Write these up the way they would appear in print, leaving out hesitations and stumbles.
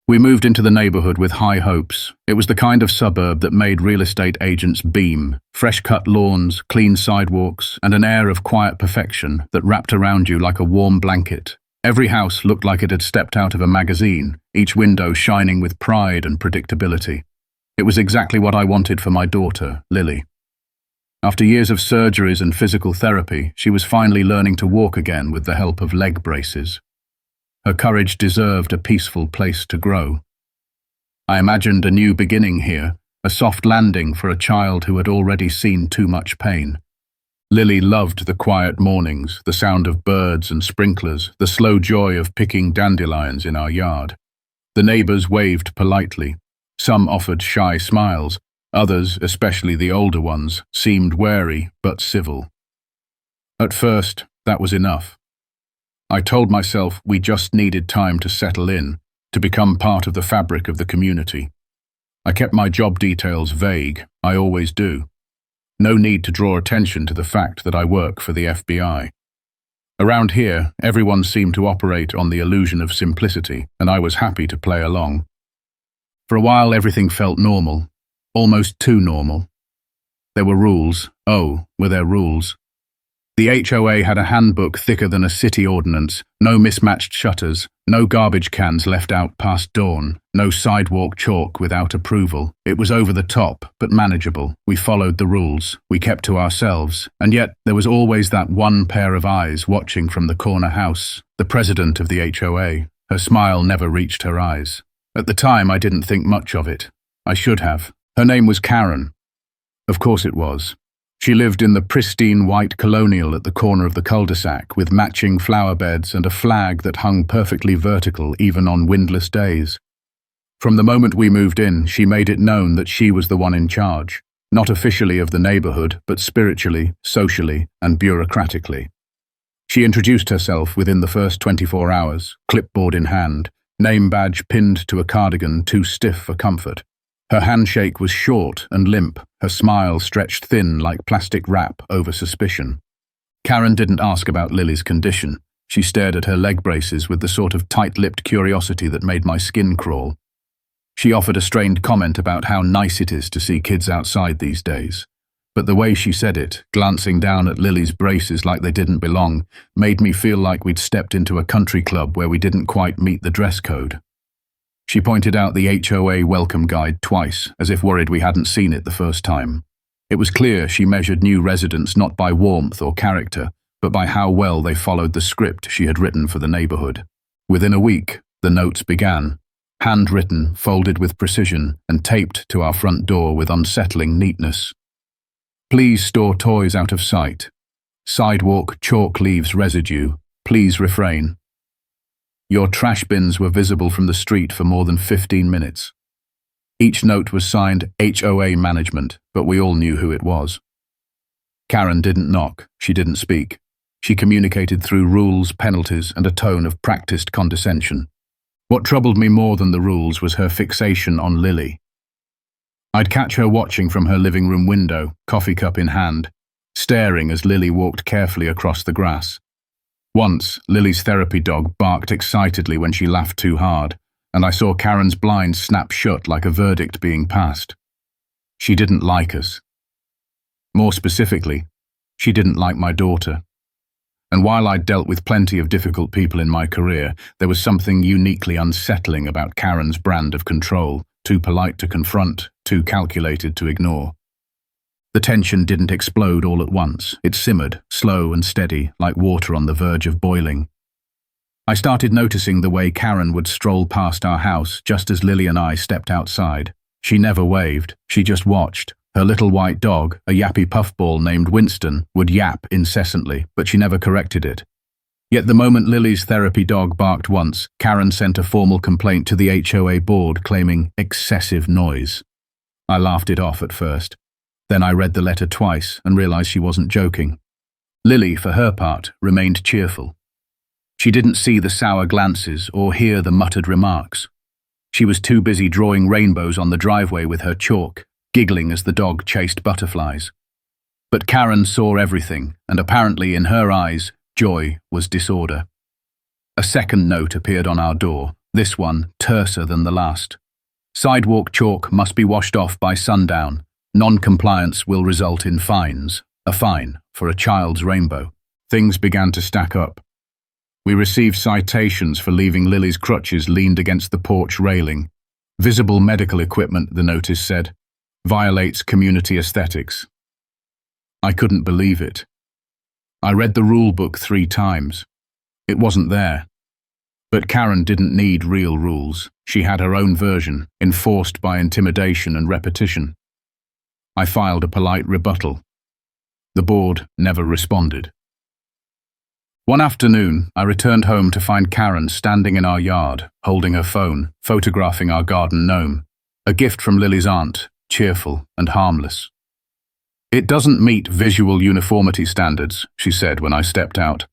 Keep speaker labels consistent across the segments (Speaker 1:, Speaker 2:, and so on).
Speaker 1: We moved into the neighborhood with high hopes. It was the kind of suburb that made real estate agents beam. Fresh-cut lawns, clean sidewalks, and an air of quiet perfection that wrapped around you like a warm blanket. Every house looked like it had stepped out of a magazine, each window shining with pride and predictability. It was exactly what I wanted for my daughter, Lily. After years of surgeries and physical therapy, she was finally learning to walk again with the help of leg braces. Her courage deserved a peaceful place to grow. I imagined a new beginning here, a soft landing for a child who had already seen too much pain. Lily loved the quiet mornings, the sound of birds and sprinklers, the slow joy of picking dandelions in our yard. The neighbors waved politely. Some offered shy smiles. Others, especially the older ones, seemed wary but civil. At first, that was enough. I told myself we just needed time to settle in, to become part of the fabric of the community. I kept my job details vague, I always do. No need to draw attention to the fact that I work for the FBI. Around here, everyone seemed to operate on the illusion of simplicity, and I was happy to play along. For a while, everything felt normal, almost too normal. There were rules. Oh, were there rules? The HOA had a handbook thicker than a city ordinance, no mismatched shutters, no garbage cans left out past dawn, no sidewalk chalk without approval. It was over the top, but manageable. We followed the rules. We kept to ourselves. And yet, there was always that one pair of eyes watching from the corner house, the president of the HOA. Her smile never reached her eyes. At the time, I didn't think much of it. I should have. Her name was Karen. Of course it was. She lived in the pristine white colonial at the corner of the cul-de-sac with matching flower beds and a flag that hung perfectly vertical even on windless days. From the moment we moved in, she made it known that she was the one in charge, not officially of the neighborhood, but spiritually, socially, and bureaucratically. She introduced herself within the first 24 hours, clipboard in hand, name badge pinned to a cardigan too stiff for comfort. Her handshake was short and limp, her smile stretched thin like plastic wrap over suspicion. Karen didn't ask about Lily's condition. She stared at her leg braces with the sort of tight-lipped curiosity that made my skin crawl. She offered a strained comment about how nice it is to see kids outside these days. But the way she said it, glancing down at Lily's braces like they didn't belong, made me feel like we'd stepped into a country club where we didn't quite meet the dress code. She pointed out the HOA welcome guide twice, as if worried we hadn't seen it the first time. It was clear she measured new residents not by warmth or character, but by how well they followed the script she had written for the neighborhood. Within a week, the notes began, handwritten, folded with precision, and taped to our front door with unsettling neatness. Please store toys out of sight. Sidewalk chalk leaves residue. Please refrain. Your trash bins were visible from the street for more than 15 minutes. Each note was signed HOA Management, but we all knew who it was. Karen didn't knock. She didn't speak. She communicated through rules, penalties, and a tone of practiced condescension. What troubled me more than the rules was her fixation on Lily. I'd catch her watching from her living room window, coffee cup in hand, staring as Lily walked carefully across the grass. Once, Lily's therapy dog barked excitedly when she laughed too hard, and I saw Karen's blinds snap shut like a verdict being passed. She didn't like us. More specifically, she didn't like my daughter. And while I'd dealt with plenty of difficult people in my career, there was something uniquely unsettling about Karen's brand of control, too polite to confront, too calculated to ignore. The tension didn't explode all at once. It simmered, slow and steady, like water on the verge of boiling. I started noticing the way Karen would stroll past our house just as Lily and I stepped outside. She never waved, she just watched. Her little white dog, a yappy puffball named Winston, would yap incessantly, but she never corrected it. Yet the moment Lily's therapy dog barked once, Karen sent a formal complaint to the HOA board claiming excessive noise. I laughed it off at first. Then I read the letter twice and realized she wasn't joking. Lily, for her part, remained cheerful. She didn't see the sour glances or hear the muttered remarks. She was too busy drawing rainbows on the driveway with her chalk, giggling as the dog chased butterflies. But Karen saw everything, and apparently in her eyes, joy was disorder. A second note appeared on our door, This one terser than the last. Sidewalk chalk must be washed off by sundown. Non-compliance will result in fines. A fine for a child's rainbow. Things began to stack up. We received citations for leaving Lily's crutches leaned against the porch railing. Visible medical equipment, the notice said. Violates community aesthetics. I couldn't believe it. I read the rule book 3 times. It wasn't there. But Karen didn't need real rules. She had her own version, enforced by intimidation and repetition. I filed a polite rebuttal. The board never responded. One afternoon, I returned home to find Karen standing in our yard, holding her phone, photographing our garden gnome. A gift from Lily's aunt, cheerful and harmless. It doesn't meet visual uniformity standards, she said when I stepped out.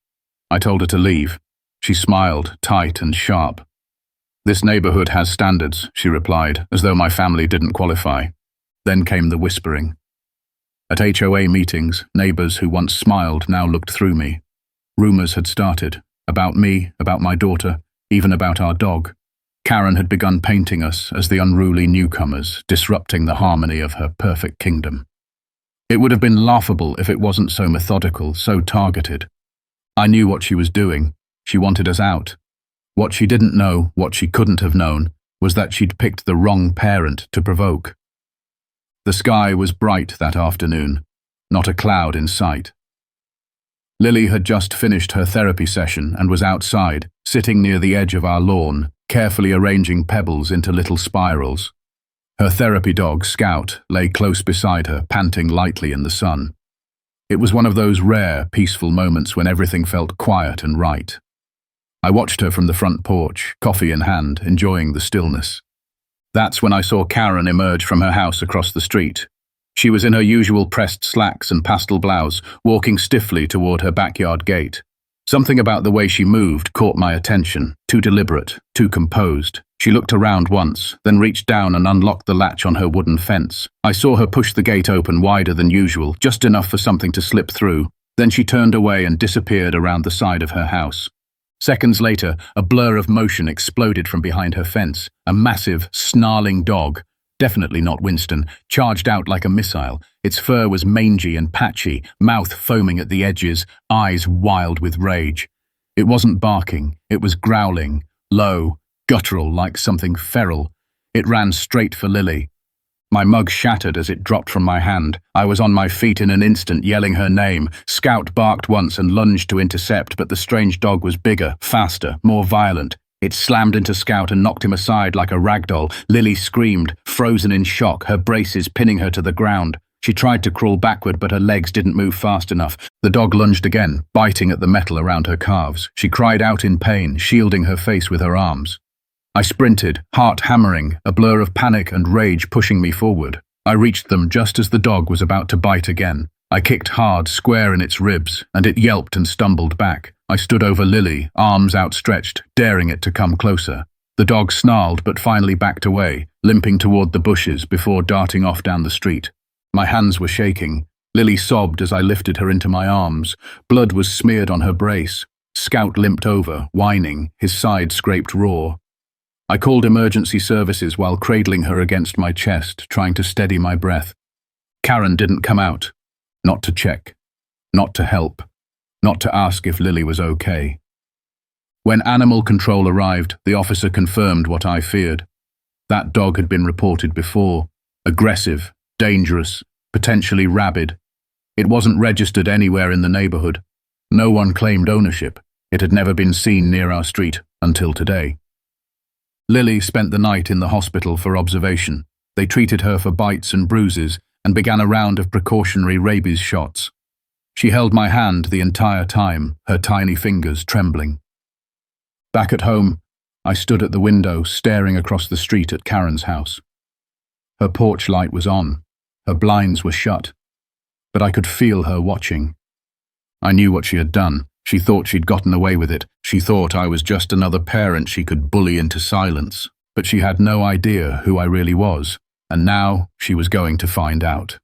Speaker 1: I told her to leave. She smiled, tight and sharp. This neighborhood has standards, she replied, as though my family didn't qualify. Then came the whispering. At HOA meetings, neighbors who once smiled now looked through me. Rumors had started, about me, about my daughter, even about our dog. Karen had begun painting us as the unruly newcomers, disrupting the harmony of her perfect kingdom. It would have been laughable if it wasn't so methodical, so targeted. I knew what she was doing. She wanted us out. What she didn't know, what she couldn't have known, was that she'd picked the wrong parent to provoke. The sky was bright that afternoon, not a cloud in sight. Lily had just finished her therapy session and was outside, sitting near the edge of our lawn, carefully arranging pebbles into little spirals. Her therapy dog, Scout, lay close beside her, panting lightly in the sun. It was one of those rare, peaceful moments when everything felt quiet and right. I watched her from the front porch, coffee in hand, enjoying the stillness. That's when I saw Karen emerge from her house across the street. She was in her usual pressed slacks and pastel blouse, walking stiffly toward her backyard gate. Something about the way she moved caught my attention, too deliberate, too composed. She looked around once, then reached down and unlocked the latch on her wooden fence. I saw her push the gate open wider than usual, just enough for something to slip through. Then she turned away and disappeared around the side of her house. Seconds later, a blur of motion exploded from behind her fence. A massive, snarling dog, definitely not Winston, charged out like a missile. Its fur was mangy and patchy, mouth foaming at the edges, eyes wild with rage. It wasn't barking, it was growling, low, guttural like something feral. It ran straight for Lily. My mug shattered as it dropped from my hand. I was on my feet in an instant, yelling her name. Scout barked once and lunged to intercept, but the strange dog was bigger, faster, more violent. It slammed into Scout and knocked him aside like a ragdoll. Lily screamed, frozen in shock, her braces pinning her to the ground. She tried to crawl backward, but her legs didn't move fast enough. The dog lunged again, biting at the metal around her calves. She cried out in pain, shielding her face with her arms. I sprinted, heart hammering, a blur of panic and rage pushing me forward. I reached them just as the dog was about to bite again. I kicked hard, square in its ribs, and it yelped and stumbled back. I stood over Lily, arms outstretched, daring it to come closer. The dog snarled but finally backed away, limping toward the bushes before darting off down the street. My hands were shaking. Lily sobbed as I lifted her into my arms. Blood was smeared on her brace. Scout limped over, whining, his side scraped raw. I called emergency services while cradling her against my chest, trying to steady my breath. Karen didn't come out. Not to check. Not to help. Not to ask if Lily was okay. When animal control arrived, the officer confirmed what I feared. That dog had been reported before. Aggressive, dangerous, potentially rabid. It wasn't registered anywhere in the neighborhood. No one claimed ownership. It had never been seen near our street until today. Lily spent the night in the hospital for observation. They treated her for bites and bruises and began a round of precautionary rabies shots. She held my hand the entire time, her tiny fingers trembling. Back at home, I stood at the window, staring across the street at Karen's house. Her porch light was on. Her blinds were shut. But I could feel her watching. I knew what she had done. She thought she'd gotten away with it. She thought I was just another parent she could bully into silence. But she had no idea who I really was, and now she was going to find out.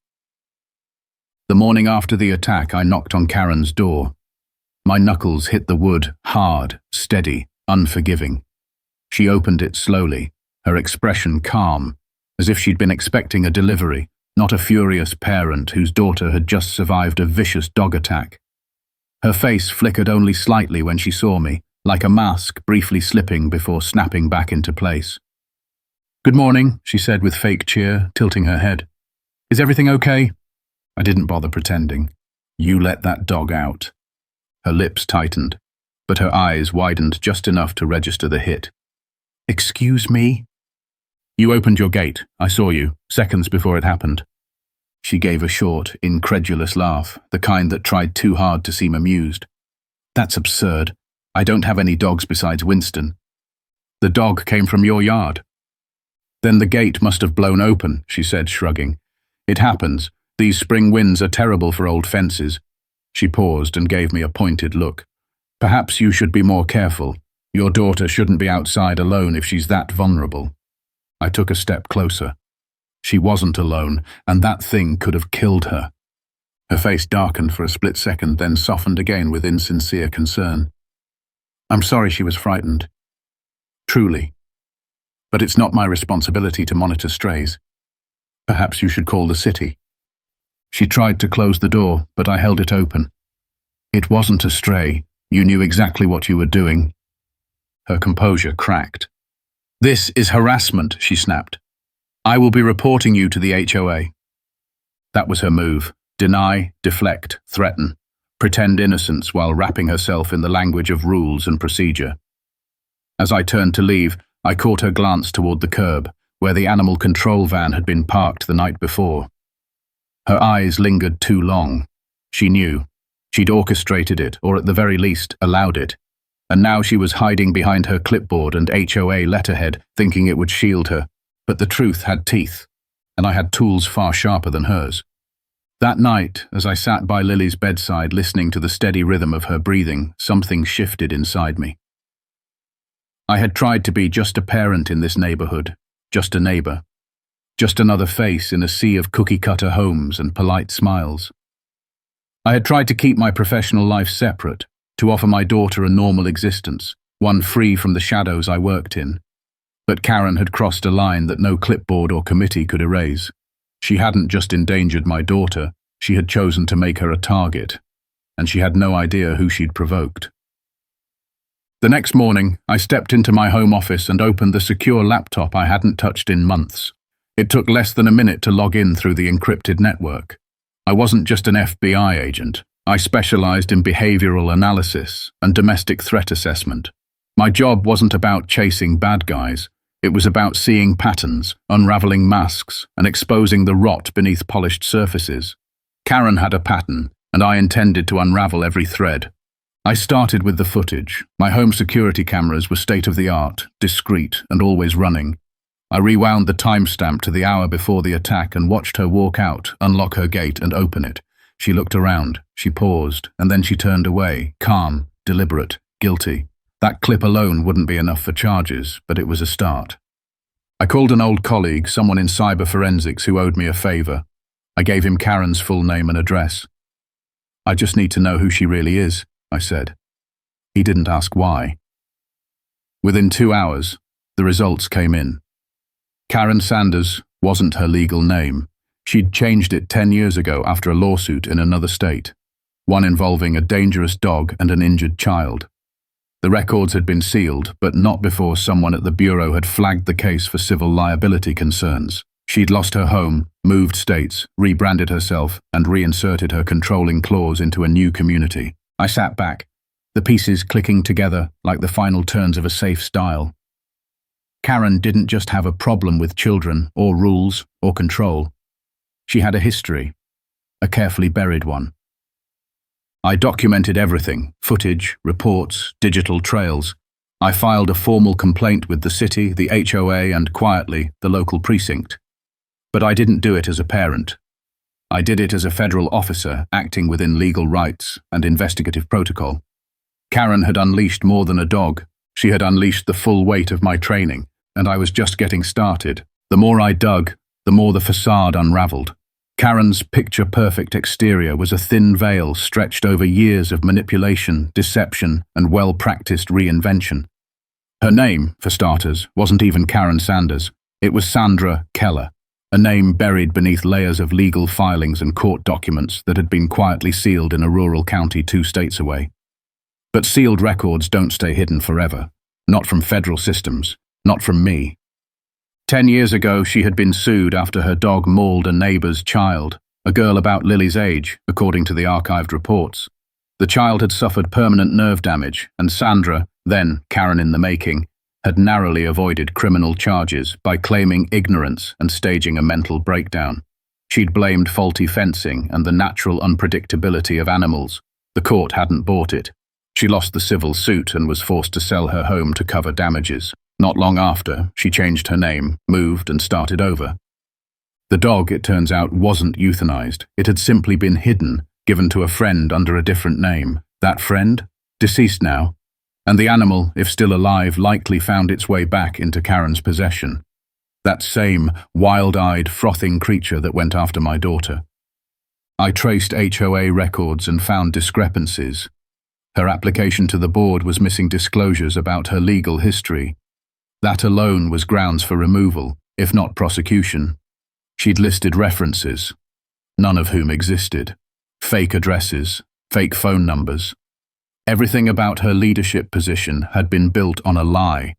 Speaker 1: The morning after the attack, I knocked on Karen's door. My knuckles hit the wood, hard, steady, unforgiving. She opened it slowly, her expression calm, as if she'd been expecting a delivery, not a furious parent whose daughter had just survived a vicious dog attack. Her face flickered only slightly when she saw me, like a mask briefly slipping before snapping back into place. "Good morning," she said with fake cheer, tilting her head. "Is everything okay?" I didn't bother pretending. "You let that dog out." Her lips tightened, but her eyes widened just enough to register the hit. "Excuse me?" "You opened your gate. I saw you, seconds before it happened." She gave a short, incredulous laugh, the kind that tried too hard to seem amused. "That's absurd. I don't have any dogs besides Winston. The dog came from your yard." "Then the gate must have blown open," she said, shrugging. "It happens. These spring winds are terrible for old fences." She paused and gave me a pointed look. "Perhaps you should be more careful. Your daughter shouldn't be outside alone if she's that vulnerable." I took a step closer. She wasn't alone, and that thing could have killed her. Her face darkened for a split second, then softened again with insincere concern. "I'm sorry she was frightened. Truly. But it's not my responsibility to monitor strays. Perhaps you should call the city." She tried to close the door, but I held it open. "It wasn't a stray. You knew exactly what you were doing." Her composure cracked. "This is harassment," she snapped. "I will be reporting you to the HOA." That was her move. Deny, deflect, threaten, pretend innocence while wrapping herself in the language of rules and procedure. As I turned to leave, I caught her glance toward the curb, where the animal control van had been parked the night before. Her eyes lingered too long. She knew. She'd orchestrated it, or at the very least, allowed it. And now she was hiding behind her clipboard and HOA letterhead, thinking it would shield her. But the truth had teeth, and I had tools far sharper than hers. That night, as I sat by Lily's bedside listening to the steady rhythm of her breathing, something shifted inside me. I had tried to be just a parent in this neighborhood, just a neighbor, just another face in a sea of cookie-cutter homes and polite smiles. I had tried to keep my professional life separate, to offer my daughter a normal existence, one free from the shadows I worked in. But Karen had crossed a line that no clipboard or committee could erase. She hadn't just endangered my daughter, she had chosen to make her a target, and she had no idea who she'd provoked. The next morning, I stepped into my home office and opened the secure laptop I hadn't touched in months. It took less than a minute to log in through the encrypted network. I wasn't just an FBI agent. I specialized in behavioral analysis and domestic threat assessment. My job wasn't about chasing bad guys. It was about seeing patterns, unraveling masks, and exposing the rot beneath polished surfaces. Karen had a pattern, and I intended to unravel every thread. I started with the footage. My home security cameras were state-of-the-art, discreet, and always running. I rewound the timestamp to the hour before the attack and watched her walk out, unlock her gate, and open it. She looked around, she paused, and then she turned away, calm, deliberate, guilty. That clip alone wouldn't be enough for charges, but it was a start. I called an old colleague, someone in cyber forensics who owed me a favor. I gave him Karen's full name and address. "I just need to know who she really is," I said. He didn't ask why. Within 2 hours, the results came in. Karen Sanders wasn't her legal name. She'd changed it 10 years ago after a lawsuit in another state, one involving a dangerous dog and an injured child. The records had been sealed, but not before someone at the Bureau had flagged the case for civil liability concerns. She'd lost her home, moved states, rebranded herself, and reinserted her controlling claws into a new community. I sat back, the pieces clicking together like the final turns of a safe style. Karen didn't just have a problem with children, or rules, or control. She had a history, a carefully buried one. I documented everything, footage, reports, digital trails. I filed a formal complaint with the city, the HOA, and quietly, the local precinct. But I didn't do it as a parent. I did it as a federal officer acting within legal rights and investigative protocol. Karen had unleashed more than a dog. She had unleashed the full weight of my training, and I was just getting started. The more I dug, the more the facade unraveled. Karen's picture-perfect exterior was a thin veil stretched over years of manipulation, deception, and well-practiced reinvention. Her name, for starters, wasn't even Karen Sanders. It was Sandra Keller, a name buried beneath layers of legal filings and court documents that had been quietly sealed in a rural county 2 states away. But sealed records don't stay hidden forever. Not from federal systems. Not from me. 10 years ago, she had been sued after her dog mauled a neighbor's child, a girl about Lily's age, according to the archived reports. The child had suffered permanent nerve damage, and Sandra, then Karen in the making, had narrowly avoided criminal charges by claiming ignorance and staging a mental breakdown. She'd blamed faulty fencing and the natural unpredictability of animals. The court hadn't bought it. She lost the civil suit and was forced to sell her home to cover damages. Not long after, she changed her name, moved, and started over. The dog, it turns out, wasn't euthanized. It had simply been hidden, given to a friend under a different name. That friend? Deceased now. And the animal, if still alive, likely found its way back into Karen's possession. That same wild-eyed, frothing creature that went after my daughter. I traced HOA records and found discrepancies. Her application to the board was missing disclosures about her legal history. That alone was grounds for removal, if not prosecution. She'd listed references, none of whom existed. Fake addresses, fake phone numbers. Everything about her leadership position had been built on a lie.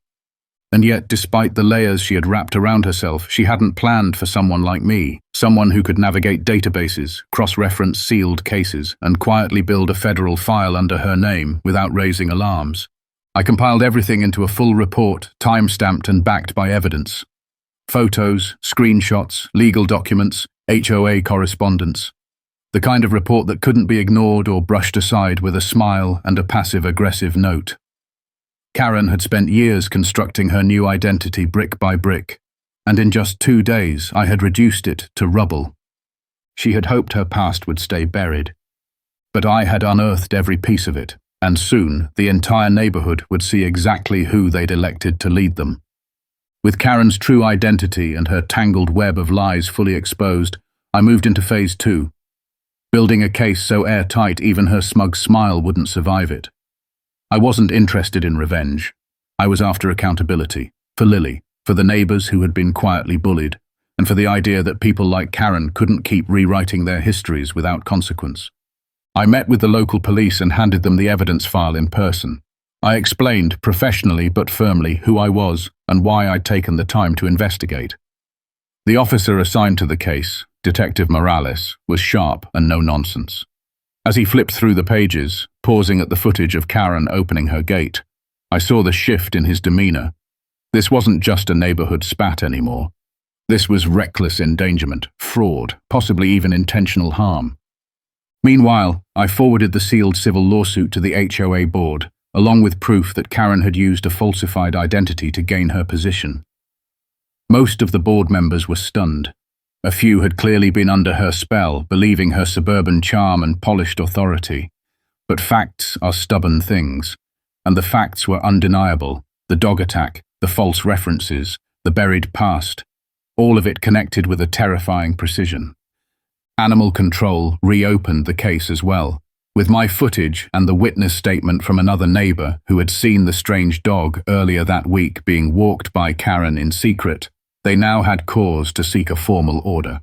Speaker 1: And yet, despite the layers she had wrapped around herself, she hadn't planned for someone like me, someone who could navigate databases, cross-reference sealed cases, and quietly build a federal file under her name without raising alarms. I compiled everything into a full report, time-stamped and backed by evidence. Photos, screenshots, legal documents, HOA correspondence. The kind of report that couldn't be ignored or brushed aside with a smile and a passive-aggressive note. Karen had spent years constructing her new identity brick by brick, and in just 2 days I had reduced it to rubble. She had hoped her past would stay buried, but I had unearthed every piece of it, and soon the entire neighborhood would see exactly who they'd elected to lead them. With Karen's true identity and her tangled web of lies fully exposed, I moved into phase 2, building a case so airtight even her smug smile wouldn't survive it. I wasn't interested in revenge. I was after accountability, for Lily, for the neighbors who had been quietly bullied, and for the idea that people like Karen couldn't keep rewriting their histories without consequence. I met with the local police and handed them the evidence file in person. I explained, professionally but firmly, who I was and why I'd taken the time to investigate. The officer assigned to the case, Detective Morales, was sharp and no nonsense. As he flipped through the pages, pausing at the footage of Karen opening her gate, I saw the shift in his demeanor. This wasn't just a neighborhood spat anymore. This was reckless endangerment, fraud, possibly even intentional harm. Meanwhile, I forwarded the sealed civil lawsuit to the HOA board, along with proof that Karen had used a falsified identity to gain her position. Most of the board members were stunned. A few had clearly been under her spell, believing her suburban charm and polished authority. But facts are stubborn things, and the facts were undeniable. The dog attack, the false references, the buried past, all of it connected with a terrifying precision. Animal Control reopened the case as well, with my footage and the witness statement from another neighbor who had seen the strange dog earlier that week being walked by Karen in secret. They now had cause to seek a formal order.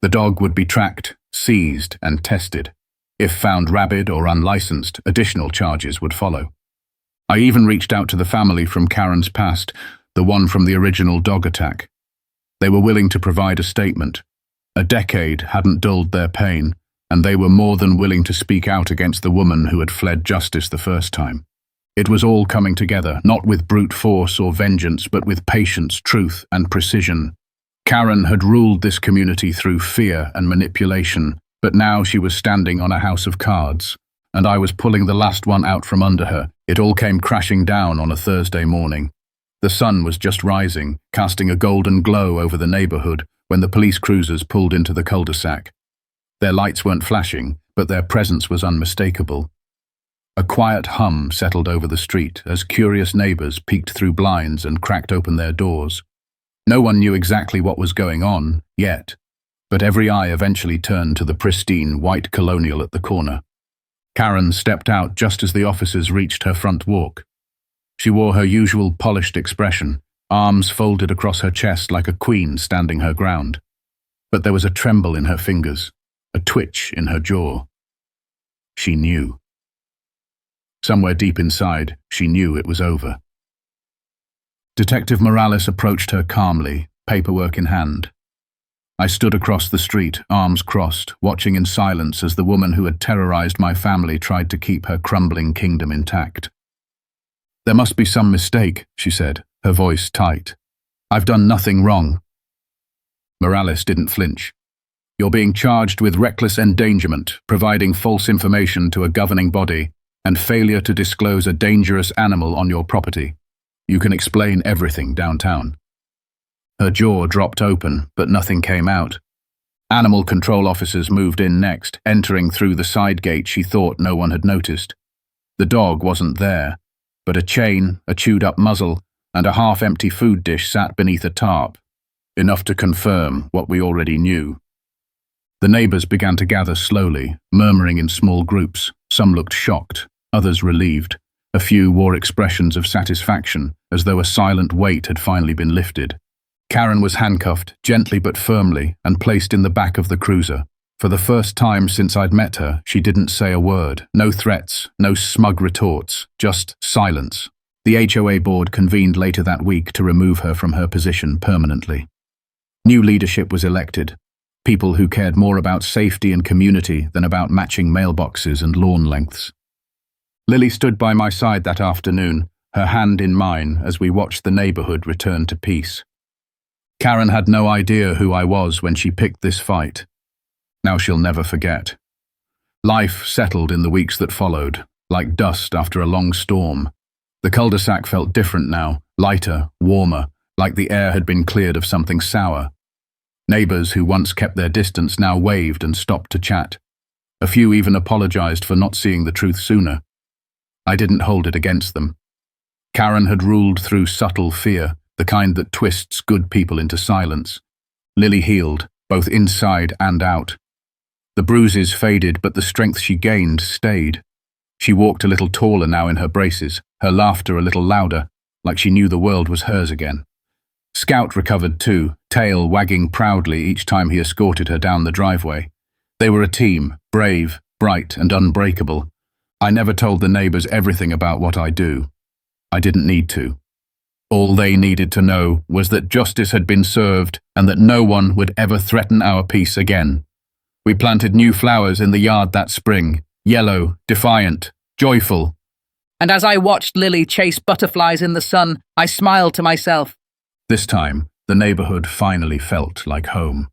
Speaker 1: The dog would be tracked, seized, and tested. If found rabid or unlicensed, additional charges would follow. I even reached out to the family from Karen's past, the one from the original dog attack. They were willing to provide a statement. A decade hadn't dulled their pain, and they were more than willing to speak out against the woman who had fled justice the first time. It was all coming together, not with brute force or vengeance, but with patience, truth, and precision. Karen had ruled this community through fear and manipulation, but now she was standing on a house of cards, and I was pulling the last one out from under her. It all came crashing down on a Thursday morning. The sun was just rising, casting a golden glow over the neighborhood when the police cruisers pulled into the cul-de-sac. Their lights weren't flashing, but their presence was unmistakable. A quiet hum settled over the street as curious neighbors peeked through blinds and cracked open their doors. No one knew exactly what was going on, yet, but every eye eventually turned to the pristine white colonial at the corner. Karen stepped out just as the officers reached her front walk. She wore her usual polished expression, arms folded across her chest like a queen standing her ground. But there was a tremble in her fingers, a twitch in her jaw. She knew. Somewhere deep inside, she knew it was over. Detective Morales approached her calmly, paperwork in hand. I stood across the street, arms crossed, watching in silence as the woman who had terrorized my family tried to keep her crumbling kingdom intact. "There must be some mistake," she said, her voice tight. "I've done nothing wrong." Morales didn't flinch. "You're being charged with reckless endangerment, providing false information to a governing body, and failure to disclose a dangerous animal on your property. You can explain everything downtown." Her jaw dropped open, but nothing came out. Animal control officers moved in next, entering through the side gate she thought no one had noticed. The dog wasn't there, but a chain, a chewed-up muzzle, and a half-empty food dish sat beneath a tarp, enough to confirm what we already knew. The neighbors began to gather slowly, murmuring in small groups. Some looked shocked, others relieved. A few wore expressions of satisfaction, as though a silent weight had finally been lifted. Karen was handcuffed, gently but firmly, and placed in the back of the cruiser. For the first time since I'd met her, she didn't say a word. No threats, no smug retorts, just silence. The HOA board convened later that week to remove her from her position permanently. New leadership was elected. People who cared more about safety and community than about matching mailboxes and lawn lengths. Lily stood by my side that afternoon, her hand in mine as we watched the neighborhood return to peace. Karen had no idea who I was when she picked this fight. Now she'll never forget. Life settled in the weeks that followed, like dust after a long storm. The cul-de-sac felt different now, lighter, warmer, like the air had been cleared of something sour. Neighbors who once kept their distance now waved and stopped to chat. A few even apologized for not seeing the truth sooner. I didn't hold it against them. Karen had ruled through subtle fear, the kind that twists good people into silence. Lily healed, both inside and out. The bruises faded, but the strength she gained stayed. She walked a little taller now in her braces, her laughter a little louder, like she knew the world was hers again. Scout recovered too, tail wagging proudly each time he escorted her down the driveway. They were a team, brave, bright, and unbreakable. I never told the neighbors everything about what I do. I didn't need to. All they needed to know was that justice had been served and that no one would ever threaten our peace again. We planted new flowers in the yard that spring, yellow, defiant, joyful.
Speaker 2: And as I watched Lily chase butterflies in the sun, I smiled to myself.
Speaker 1: This time, the neighborhood finally felt like home.